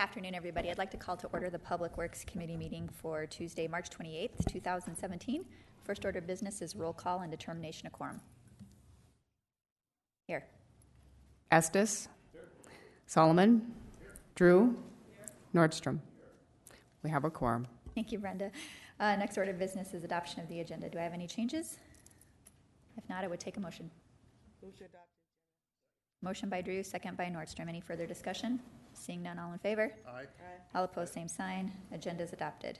afternoon, everybody. I'd like to call to order the Public Works Committee meeting for Tuesday, March 28th, 2017. First order of business is roll call and determination of quorum. Here. Estes. Here. Solomon. Here. Drew. Here. Nordstrom. Here. We have a quorum. Thank you, Brenda. Next order of business is adoption of the agenda. Do I have any changes? If not, I would take a motion. Move to adopt. Motion by Drew, second by Nordstrom. Any further discussion? Seeing none, all in favor? Aye. All opposed, same sign. Agenda is adopted.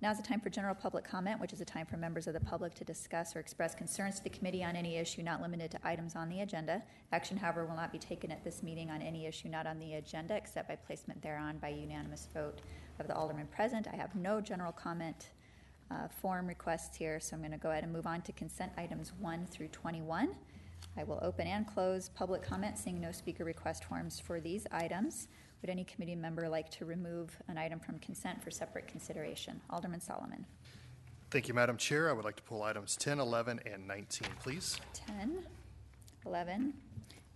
Now is the time for general public comment, which is a time for members of the public to discuss or express concerns to the committee on any issue not limited to items on the agenda. Action, however, will not be taken at this meeting on any issue not on the agenda except by placement thereon by unanimous vote of the aldermen present. I have no general comment form requests here, so I'm going to go ahead and move on to consent items 1 through 21. I will open and close public comment, seeing no speaker request forms for these items. Would any committee member like to remove an item from consent for separate consideration? Alderman Solomon. Thank you, Madam Chair. I would like to pull items 10, 11, and 19, please. 10, 11,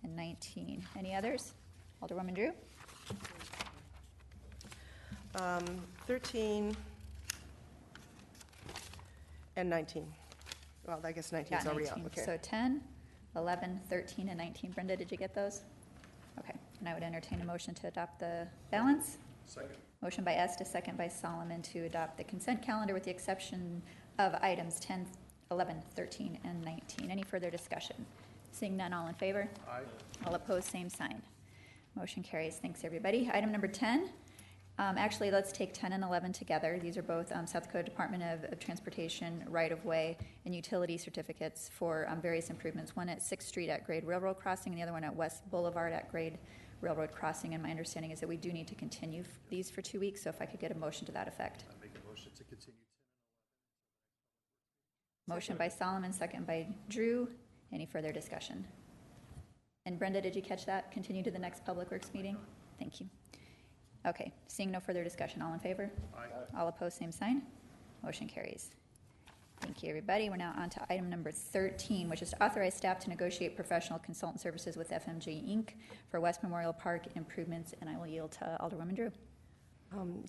and 19. Any others? Alderwoman Drew? 13 and 19. Well, I guess 19 is already out. Okay. So 10, 11, 13, and 19. Brenda, did you get those? Okay. And I would entertain a motion to adopt the balance. Second. Motion by Estes, second by Solomon to adopt the consent calendar with the exception of items 10, 11, 13, and 19. Any further discussion? Seeing none, all in favor? Aye. All opposed, same sign. Motion carries. Thanks, everybody. Item number 10. Actually, let's take 10 and 11 together. These are both South Dakota Department of Transportation right-of-way and utility certificates for various improvements. One at 6th Street at Grade Railroad Crossing and the other one at West Boulevard at Grade Railroad Crossing. And my understanding is that we do need to continue these for 2 weeks, so if I could get a motion to that effect. I make a motion to continue 10 and 11. Motion by Solomon, second by Drew. Any further discussion? And Brenda, did you catch that? Continue to the next Public Works meeting? Thank you. Okay, seeing no further discussion, all in favor? Aye. All opposed, same sign. Motion carries. Thank you, everybody. We're now on to item number 13, which is to authorize staff to negotiate professional consultant services with FMG Inc. for West Memorial Park improvements, and I will yield to Alderwoman Drew.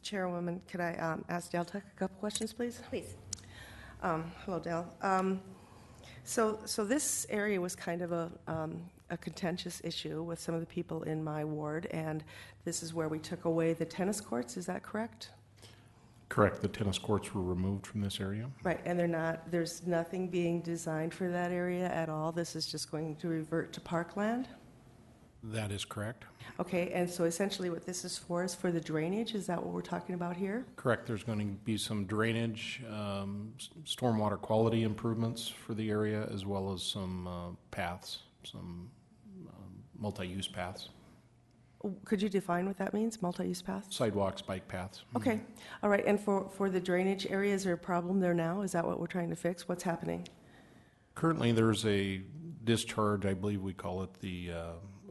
Chairwoman, could I ask Dale Tuck a couple questions, please? Please. Hello, Dale. So this area was kind of a contentious issue with some of the people in my ward, and this is where we took away the tennis courts. Is that correct? Correct. The tennis courts were removed from this area. Right, and there's nothing being designed for that area at all. This is just going to revert to parkland? That is correct. Okay, and so essentially what this is for the drainage. Is that what we're talking about here? Correct. There's going to be some drainage, stormwater quality improvements for the area, as well as some paths, some multi-use paths. Could you define what that means, multi-use paths? Sidewalks, bike paths. Okay, all right, and for the drainage area, is there a problem there now? Is that what we're trying to fix? What's happening? Currently, there's a discharge, I believe we call it the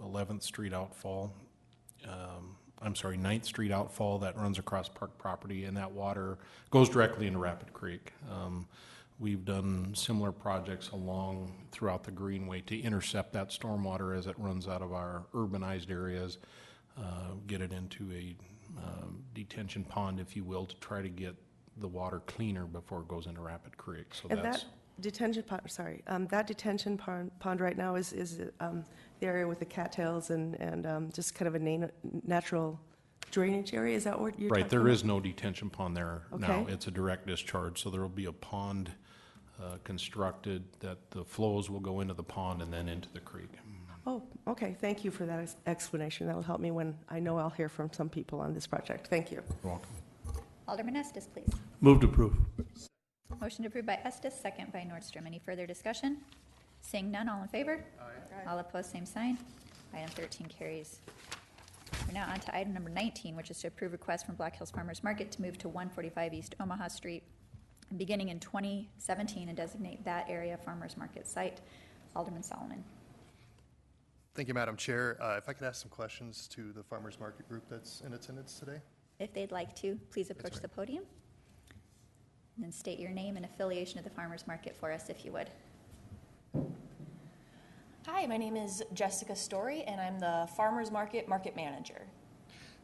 11th Street outfall. 9th Street outfall that runs across park property, and that water goes directly into Rapid Creek. We've done similar projects throughout the Greenway to intercept that stormwater as it runs out of our urbanized areas, get it into a detention pond, if you will, to try to get the water cleaner before it goes into Rapid Creek. So and that detention pond, that detention pond right now is the area with the cattails and just kind of a natural drainage area. Is that what you're talking about? Right, there is no detention pond there now. Okay. It's a direct discharge, so there will be a pond constructed that the flows will go into the pond and then into the creek. Oh, okay. Thank you for that explanation. That will help me when I know I'll hear from some people on this project. Thank you. You're welcome. Alderman Estes, please. Move to approve. Motion approved by Estes, second by Nordstrom. Any further discussion? Seeing none, all in favor? Aye. All opposed, same sign. Item 13 carries. We're now on to item number 19, which is to approve request from Black Hills Farmers Market to move to 145 East Omaha Street beginning in 2017 and designate that area Farmers Market site. Alderman Solomon. Thank you, Madam Chair. If I could ask some questions to the Farmers Market group that's in attendance today. If they'd like to, please approach the podium and then state your name and affiliation of the Farmers Market for us, if you would. Hi, my name is Jessica Story, and I'm the Farmers Market Market Manager.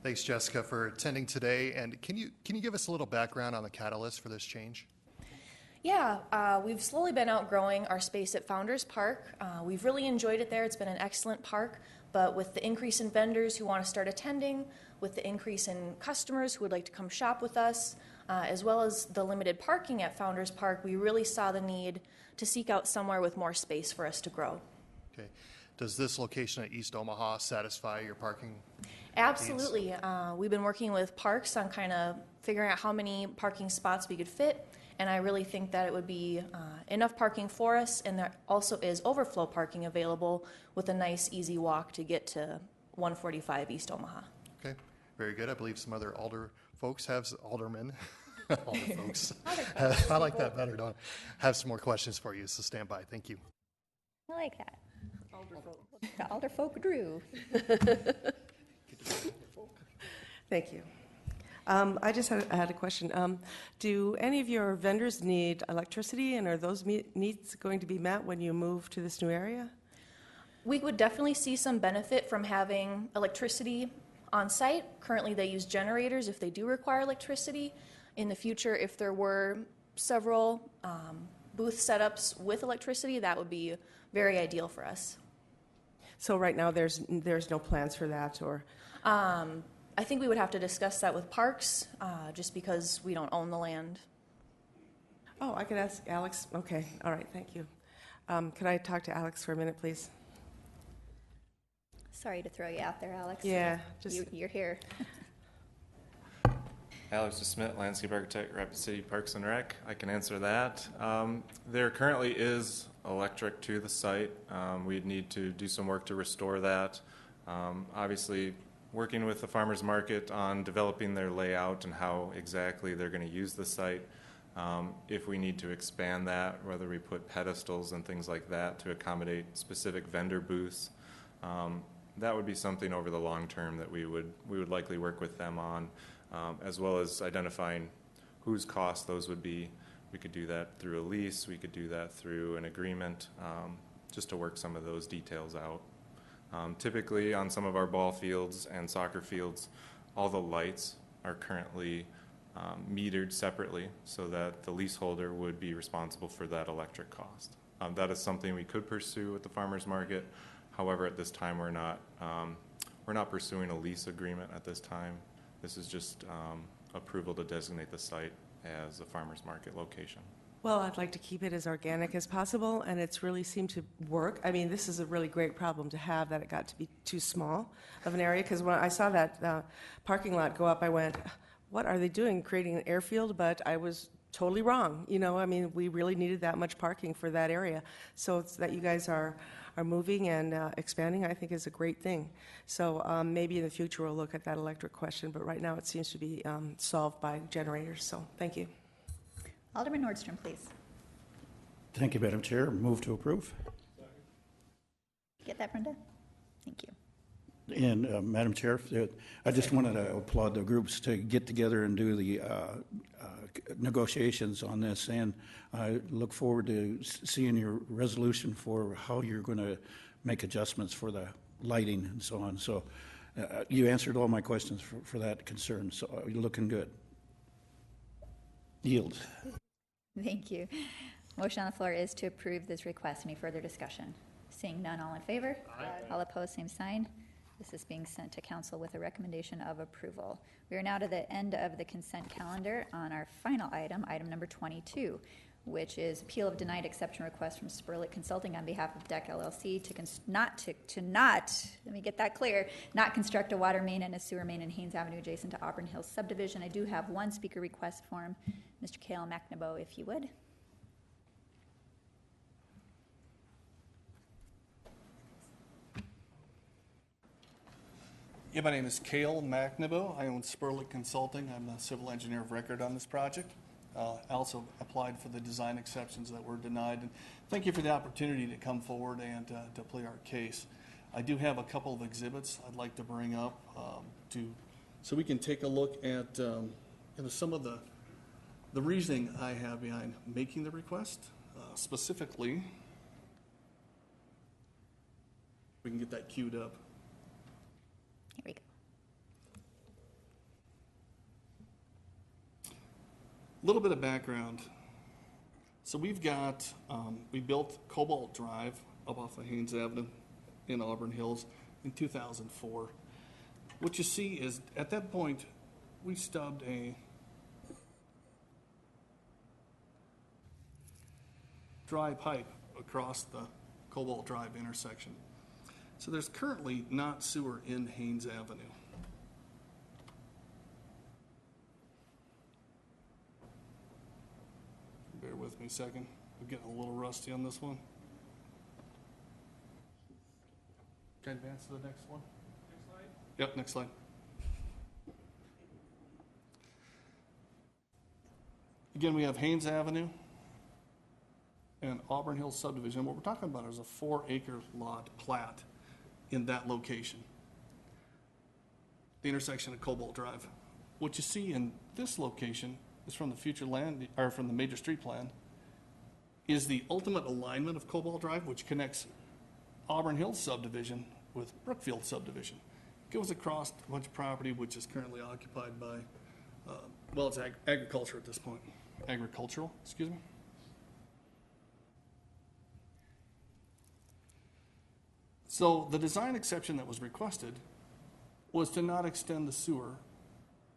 Thanks, Jessica, for attending today. And can you give us a little background on the catalyst for this change? Yeah, we've slowly been outgrowing our space at Founders Park. We've really enjoyed it there. It's been an excellent park, but with the increase in vendors who want to start attending, with the increase in customers who would like to come shop with us, as well as the limited parking at Founders Park, we really saw the need to seek out somewhere with more space for us to grow. Okay. Does this location at East Omaha satisfy your parking? Absolutely. We've been working with parks on kind of figuring out how many parking spots we could fit, and I really think that it would be enough parking for us, and there also is overflow parking available with a nice, easy walk to get to 145 East Omaha. Okay, very good. I believe some other aldermen, alder folks, I like that better, don't I? Have some more questions for you, so stand by. Thank you. I like that. The alder folk Drew. Thank you. I just had a question. Do any of your vendors need electricity, and are those needs going to be met when you move to this new area? We would definitely see some benefit from having electricity on site. Currently, they use generators if they do require electricity. In the future, if there were several booth setups with electricity, that would be very ideal for us. So right now, there's no plans for that, or? I think we would have to discuss that with parks, just because we don't own the land. Oh, I could ask Alex. Okay, all right, thank you. Could I talk to Alex for a minute, please? Sorry to throw you out there, Alex. Yeah, just You're here. Alex DeSmit, landscape architect, Rapid City Parks and Rec. I can answer that. There currently is electric to the site. We'd need to do some work to restore that. Obviously, working with the farmers market on developing their layout and how exactly they're going to use the site. If we need to expand that, whether we put pedestals and things like that to accommodate specific vendor booths, that would be something over the long term that we would likely work with them on, as well as identifying whose cost those would be. We could do that through a lease. We could do that through an agreement, just to work some of those details out. Typically, on some of our ball fields and soccer fields, all the lights are currently metered separately so that the leaseholder would be responsible for that electric cost. That is something we could pursue with the farmers market. However, at this time, we're not pursuing a lease agreement at this time. This is just approval to designate the site as a farmers market location. Well, I'd like to keep it as organic as possible, and it's really seemed to work. I mean, this is a really great problem to have, that it got to be too small of an area, because when I saw that parking lot go up, I went, what are they doing, creating an airfield? But I was totally wrong. You know, I mean, we really needed that much parking for that area. So it's that you guys are moving and expanding, I think, is a great thing. So maybe in the future we'll look at that electric question, but right now it seems to be solved by generators. So thank you. Alderman Nordstrom, please. Thank you, Madam Chair. Move to approve. Get that, Brenda? Thank you. And Madam Chair, I just wanted to applaud the groups to get together and do the negotiations on this, and I look forward to seeing your resolution for how you're going to make adjustments for the lighting and so on. So you answered all my questions for that concern, so you're looking good. Yield. Thank you. Motion on the floor is to approve this request. Any further discussion? Seeing none, all in favor? Aye. All opposed, same sign. This is being sent to council with a recommendation of approval. We are now to the end of the consent calendar on our final item, item number 22, which is appeal of denied exception request from Sperlich Consulting on behalf of DEC LLC let me get that clear, not construct a water main and a sewer main in Haynes Avenue adjacent to Auburn Hills subdivision. I do have one speaker request form. Mr. Cale McNabo, if you would. Yeah, my name is Cale McNabo. I own Sperlich Consulting. I'm the civil engineer of record on this project. I also applied for the design exceptions that were denied. And thank you for the opportunity to come forward and to play our case. I do have a couple of exhibits I'd like to bring up so we can take a look at some of the reasoning I have behind making the request. Specifically, we can get that queued up. Here we go. little bit of background. So we've got, we built Cobalt Drive up off of Haynes Avenue in Auburn Hills in 2004. What you see is, at that point, we stubbed a dry pipe across the Cobalt Drive intersection. So there's currently not sewer in Haynes Avenue. Bear with me a second. I'm getting a little rusty on this one. Can I advance to the next one? Next slide? Yep, next slide. Again, we have Haynes Avenue and Auburn Hills subdivision. What we're talking about is a 4-acre lot plat in that location, the intersection of Cobalt Drive. What you see in this location is from the future land, or from the major street plan, is the ultimate alignment of Cobalt Drive, which connects Auburn Hills subdivision with Brookfield subdivision. It goes across a bunch of property which is currently occupied by, well, it's agriculture at this point. Agricultural, excuse me. So the design exception that was requested was to not extend the sewer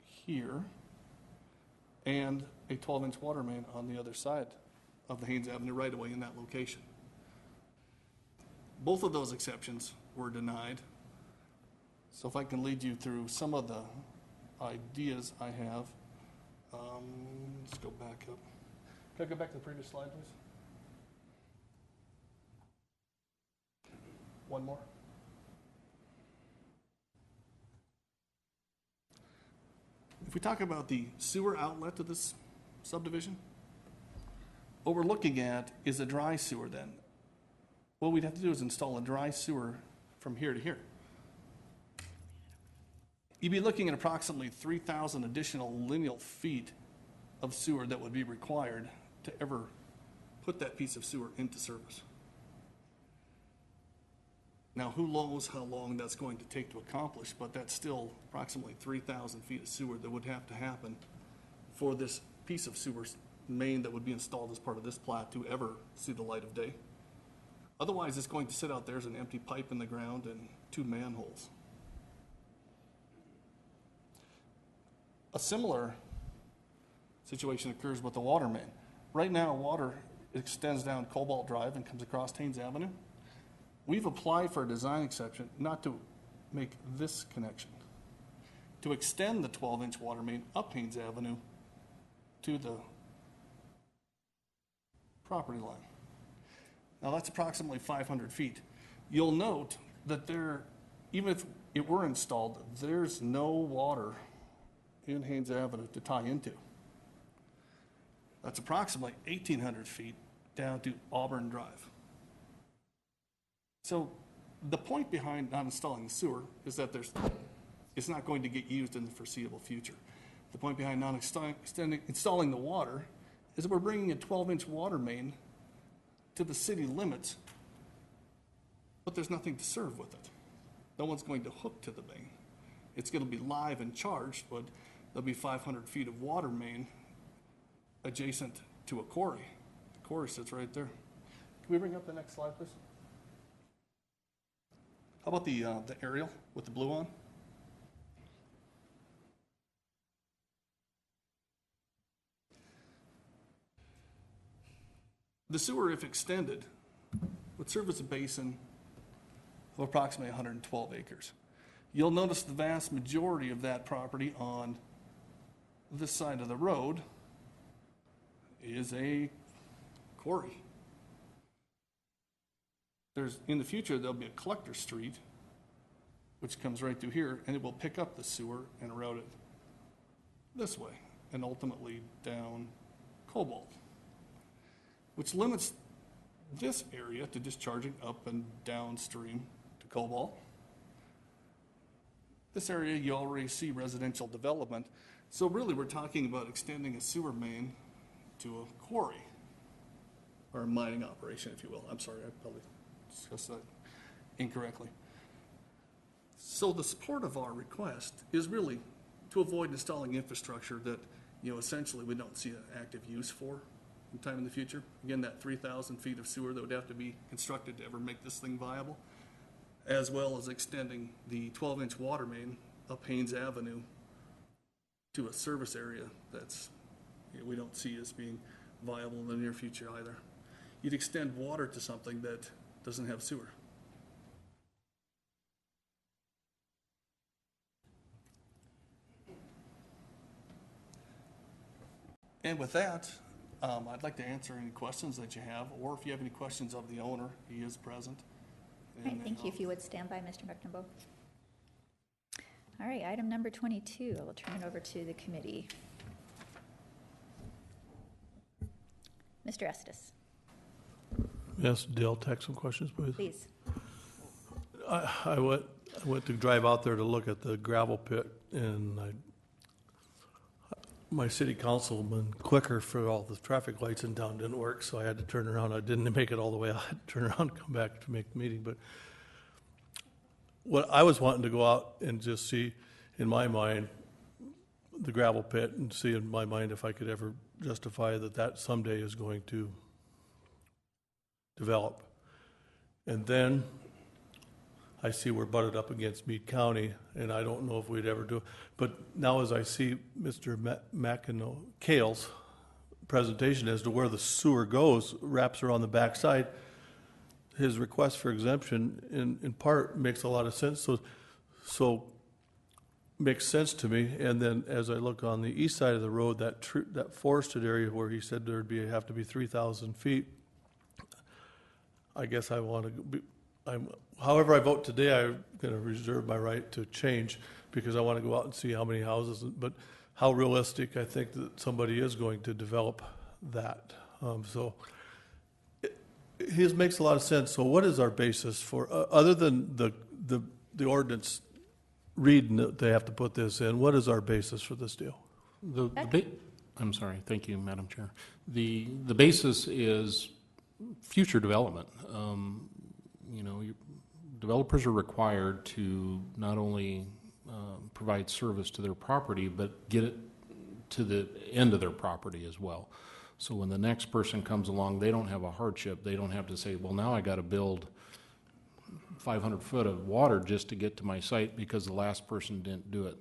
here and a 12-inch water main on the other side of the Haynes Avenue right-of-way in that location. Both of those exceptions were denied. So if I can lead you through some of the ideas I have. Let's go back up. Can I go back to the previous slide, please? One more. If we talk about the sewer outlet to this subdivision, what we're looking at is a dry sewer then. What we'd have to do is install a dry sewer from here to here. You'd be looking at approximately 3,000 additional lineal feet of sewer that would be required to ever put that piece of sewer into service. Now, who knows how long that's going to take to accomplish, but that's still approximately 3,000 feet of sewer that would have to happen for this piece of sewer main that would be installed as part of this plat to ever see the light of day. Otherwise, it's going to sit out there as an empty pipe in the ground and 2 manholes. A similar situation occurs with the water main. Right now, water extends down Cobalt Drive and comes across Haynes Avenue. We've applied for a design exception not to make this connection, to extend the 12-inch water main up Haynes Avenue to the property line. Now that's approximately 500 feet. You'll note that there, even if it were installed, there's no water in Haynes Avenue to tie into. That's approximately 1,800 feet down to Auburn Drive. So the point behind not installing the sewer is that it's not going to get used in the foreseeable future. The point behind not installing the water is that we're bringing a 12-inch water main to the city limits, but there's nothing to serve with it. No one's going to hook to the main. It's going to be live and charged, but there'll be 500 feet of water main adjacent to a quarry. The quarry sits right there. Can we bring up the next slide, please? How about the aerial with the blue on? The sewer, if extended, would serve as a basin of approximately 112 acres. You'll notice the vast majority of that property on this side of the road is a quarry. In the future, there'll be a collector street, which comes right through here, and it will pick up the sewer and route it this way, and ultimately down Cobalt, which limits this area to discharging up and downstream to Cobalt. This area, you already see residential development, so really we're talking about extending a sewer main to a quarry, or a mining operation, if you will. I'm sorry, I probably discussed that incorrectly. So the support of our request is really to avoid installing infrastructure that essentially we don't see an active use for sometime in the future. Again, that 3,000 feet of sewer that would have to be constructed to ever make this thing viable, as well as extending the 12-inch water main up Haynes Avenue to a service area that's, we don't see as being viable in the near future either. You'd extend water to something that doesn't have sewer. And with that, I'd like to answer any questions that you have, or if you have any questions of the owner, he is present. All right, thank you. If you would stand by, Mr. McNamara. All right, item number 22, I will turn it over to the committee. Mr. Estes, Yes, Dale, take some questions, please. please. I went to drive out there to look at the gravel pit, and my city councilman clicker for all the traffic lights in town didn't work, so I had to turn around. I didn't make it all the way. I had to turn around and come back to make the meeting. But what I was wanting to go out and just see, in my mind, the gravel pit, and see in my mind if I could ever justify that someday is going to develop. And then I see we're butted up against Meade County, and I don't know if we'd ever do it. But now as I see Mr. Kale's presentation as to where the sewer goes, wraps around the backside, his request for exemption in part makes a lot of sense. So makes sense to me. And then as I look on the east side of the road, that forested area where he said there'd have to be 3,000 feet, I guess I want to be, however I vote today, I'm going to reserve my right to change because I want to go out and see how many houses, but how realistic I think that somebody is going to develop that. His makes a lot of sense. So what is our basis for, other than the ordinance reading that they have to put this in, what is our basis for this deal? I'm sorry. Thank you, Madam Chair. The basis is future development. Developers are required to not only provide service to their property, but get it to the end of their property as well. So when the next person comes along, they don't have a hardship. They don't have to say, well, now I got to build 500 foot of water just to get to my site because the last person didn't do it.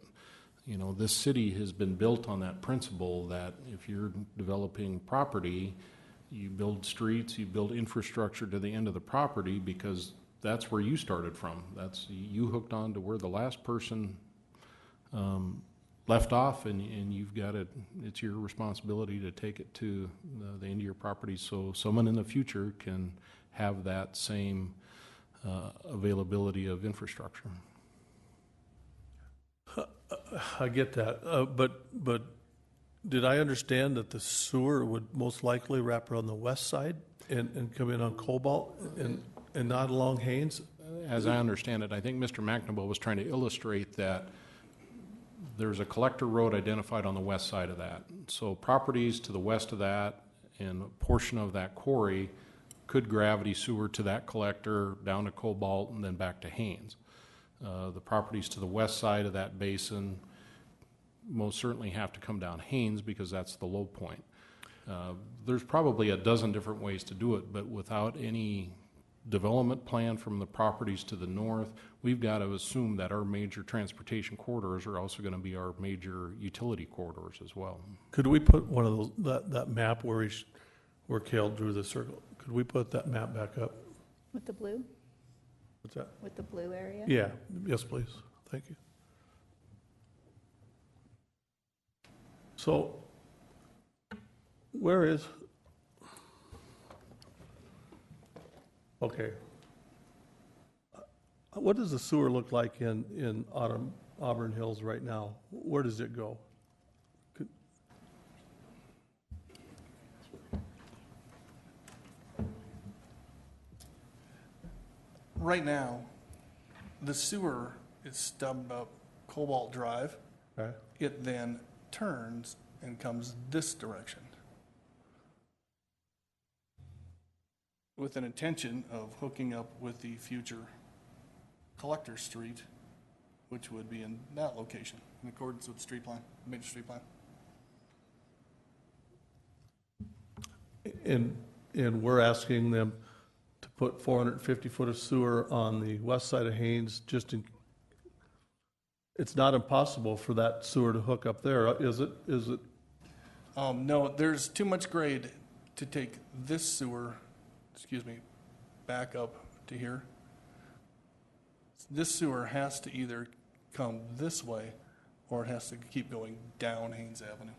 This city has been built on that principle that if you're developing property, you build streets, you build infrastructure to the end of the property because that's where you started from. You hooked on to where the last person left off, and you've got it. It's your responsibility to take it to the end of your property so someone in the future can have that same availability of infrastructure. I get that, but did I understand that the sewer would most likely wrap around the west side and come in on Cobalt and not along Haynes? As I understand it, I think Mr. McNamara was trying to illustrate that there's a collector road identified on the west side of that. So properties to the west of that and a portion of that quarry could gravity sewer to that collector, down to Cobalt, and then back to Haynes. The properties to the west side of that basin most certainly have to come down Haynes because that's the low point. There's probably a dozen different ways to do it, but without any development plan from the properties to the north, we've got to assume that our major transportation corridors are also going to be our major utility corridors as well. Could we put one of those, that map where Cale drew the circle, could we put that map back up? With the blue? What's that? With the blue area? Yeah, yes, please. Thank you. So, where is, okay. What does the sewer look like in Auburn Hills right now? Where does it go? Right now, the sewer is stubbed up Cobalt Drive. Okay. It then turns and comes this direction with an intention of hooking up with the future collector street, which would be in that location in accordance with the street plan, major street plan. and we're asking them to put 450 foot of sewer on the west side of Haynes, it's not impossible for that sewer to hook up there, is it? No, there's too much grade to take this sewer, back up to here. This sewer has to either come this way or it has to keep going down Haynes Avenue.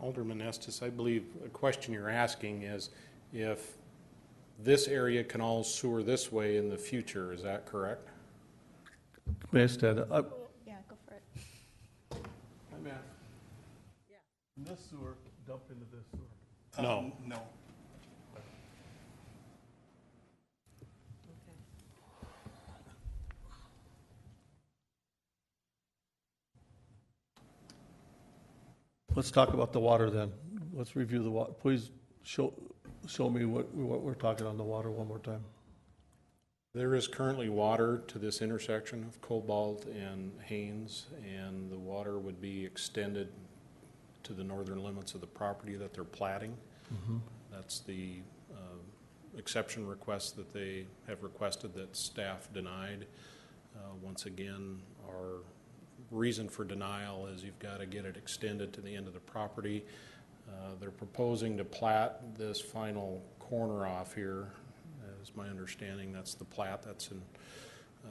Alderman Estes, I believe a question you're asking is if this area can all sewer this way in the future, is that correct? May I stand? Yeah, go for it. I'm at. Yeah. This sewer dump into this sewer. No. No. Let's talk about the water then. Let's review the water. Please show me what we're talking on the water one more time. There is currently water to this intersection of Cobalt and Haynes, and the water would be extended to the northern limits of the property that they're platting. Mm-hmm. That's the exception request that they have requested that staff denied. Once again, our reason for denial is you've got to get it extended to the end of the property. They're proposing to plat this final corner off here. As my understanding, that's the plat that's in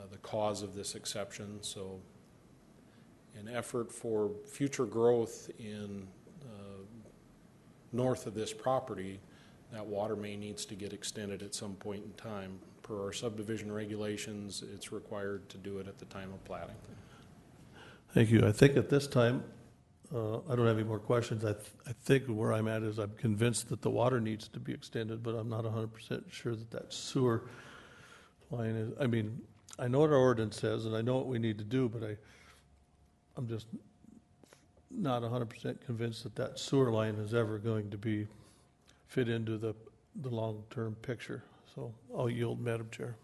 the cause of this exception. So an effort for future growth in north of this property, that water main needs to get extended at some point in time. Per our subdivision regulations, it's required to do it at the time of platting. Thank you. I think at this time, I don't have any more questions. I think where I'm at is I'm convinced that the water needs to be extended, but I'm not 100% sure that sewer line is, I mean, I know what our ordinance says and I know what we need to do, but I'm just not 100% convinced that sewer line is ever going to be fit into the long-term picture. So I'll yield, Madam Chair.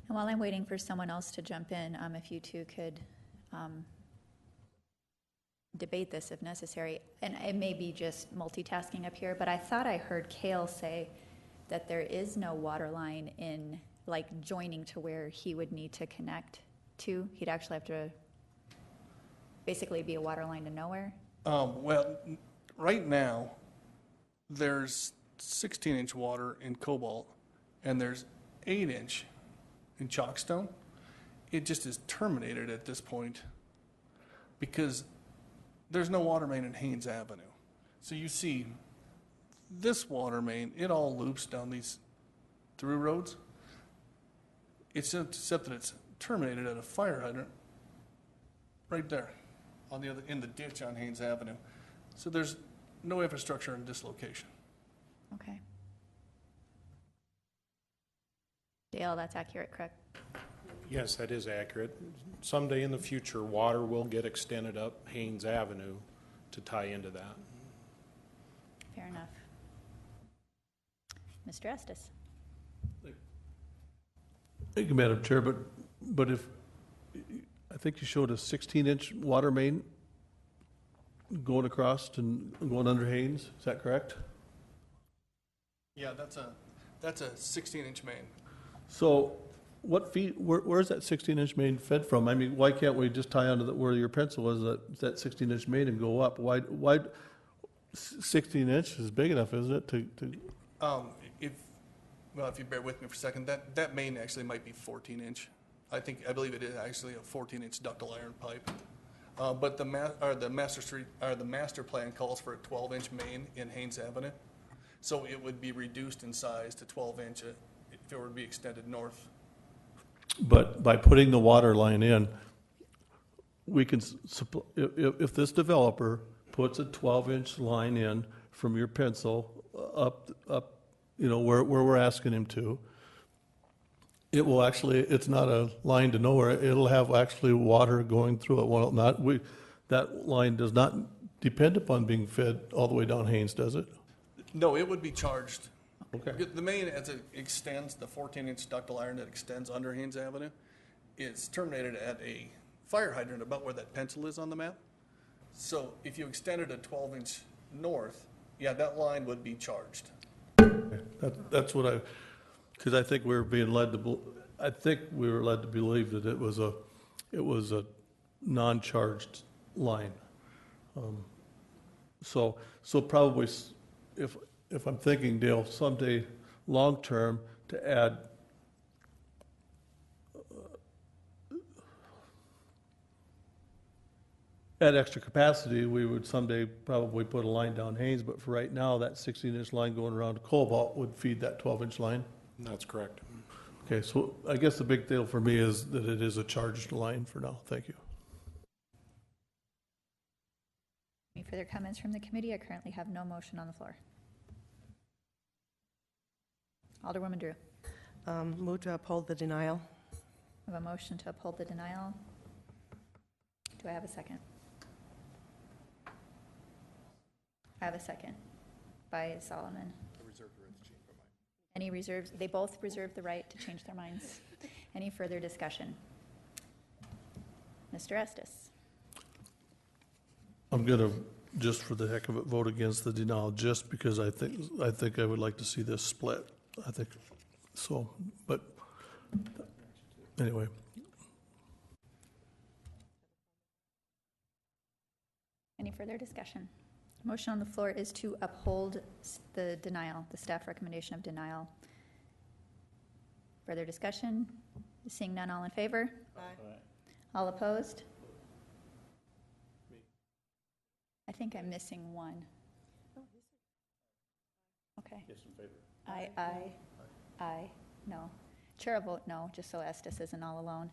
And while I'm waiting for someone else to jump in, if you two could debate this if necessary, and it may be just multitasking up here, but I thought I heard Cale say that there is no water line in, like, joining to where he would need to connect to. He'd actually have to basically be a water line to nowhere. Well, right now, there's 16-inch water in Cobalt, and there's 8-inch in Chalkstone. It just is terminated at this point because there's no water main in Haynes Avenue. So you see this water main, it all loops down these through roads. Except that it's terminated at a fire hydrant right there on the other, in the ditch on Haynes Avenue. So there's no infrastructure in this location. Okay. Dale, that's accurate, correct? Yes, that is accurate. Someday in the future, water will get extended up Haynes Avenue to tie into that. Fair enough. Mr. Estes. Thank you, Madam Chair, but if, I think you showed a 16-inch water main going across and going under Haynes, is that correct? Yeah, that's a 16-inch main. So what feet, where's that 16-inch main fed from? I mean, why can't we just tie onto where your pencil is, that 16-inch main and go up? Why 16 inch is big enough, isn't it, to If you bear with me for a second, that main actually might be 14-inch. I believe it is actually a 14-inch ductile iron pipe. But the master plan calls for a 12-inch main in Haynes Avenue. So it would be reduced in size to 12-inch if it were to be extended north. But by putting the water line in, we can, if this developer puts a 12-inch line in from your pencil up, you know, where we're asking him to, it will actually, it's not a line to nowhere, it'll have actually water going through it. Well, that line does not depend upon being fed all the way down Haynes, does it? No, it would be charged. Okay. The main, as it extends, the 14-inch ductile iron that extends under Haynes Avenue, is terminated at a fire hydrant about where that pencil is on the map. So if you extended a 12-inch north, Yeah, that line would be charged. That's what because I think we were being led to, I think we were led to believe that it was a non-charged line. So probably, if I'm thinking, Dale, someday, long-term, to add extra capacity, we would someday probably put a line down Haynes, but for right now, that 16-inch line going around to Cobalt would feed that 12-inch line. That's correct. Okay, so I guess the big deal for me is that it is a charged line for now. Thank you. Any further comments from the committee? I currently have no motion on the floor. Alderwoman Drew. Move to uphold the denial. I have a motion to uphold the denial. Do I have a second? I have a second by Solomon. Any reserves? They both reserve the right to change their minds. Any further discussion? Mr. Estes. I'm going to, just for the heck of it, vote against the denial, just because I think I would like to see this split. I think so, but anyway. Any further discussion? Motion on the floor is to uphold the denial, the staff recommendation of denial. Further discussion? Seeing none, all in favor? Aye. All opposed? I think I'm missing one. Okay. Yes, in favor. Aye. No. Chair will vote no, just so Estes isn't all alone.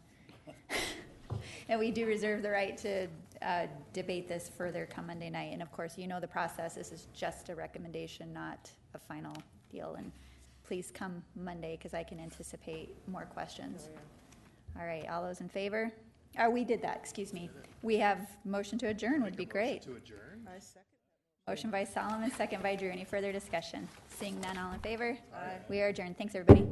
And we do reserve the right to debate this further come Monday night. And of course, you know the process. This is just a recommendation, not a final deal. And please come Monday because I can anticipate more questions. All right, all those in favor? Oh, we did that, excuse me. We have motion to adjourn would be great. To adjourn? I second. Motion by Solomon, second by Drew. Any further discussion? Seeing none, all in favor? Aye. We are adjourned. Thanks, everybody.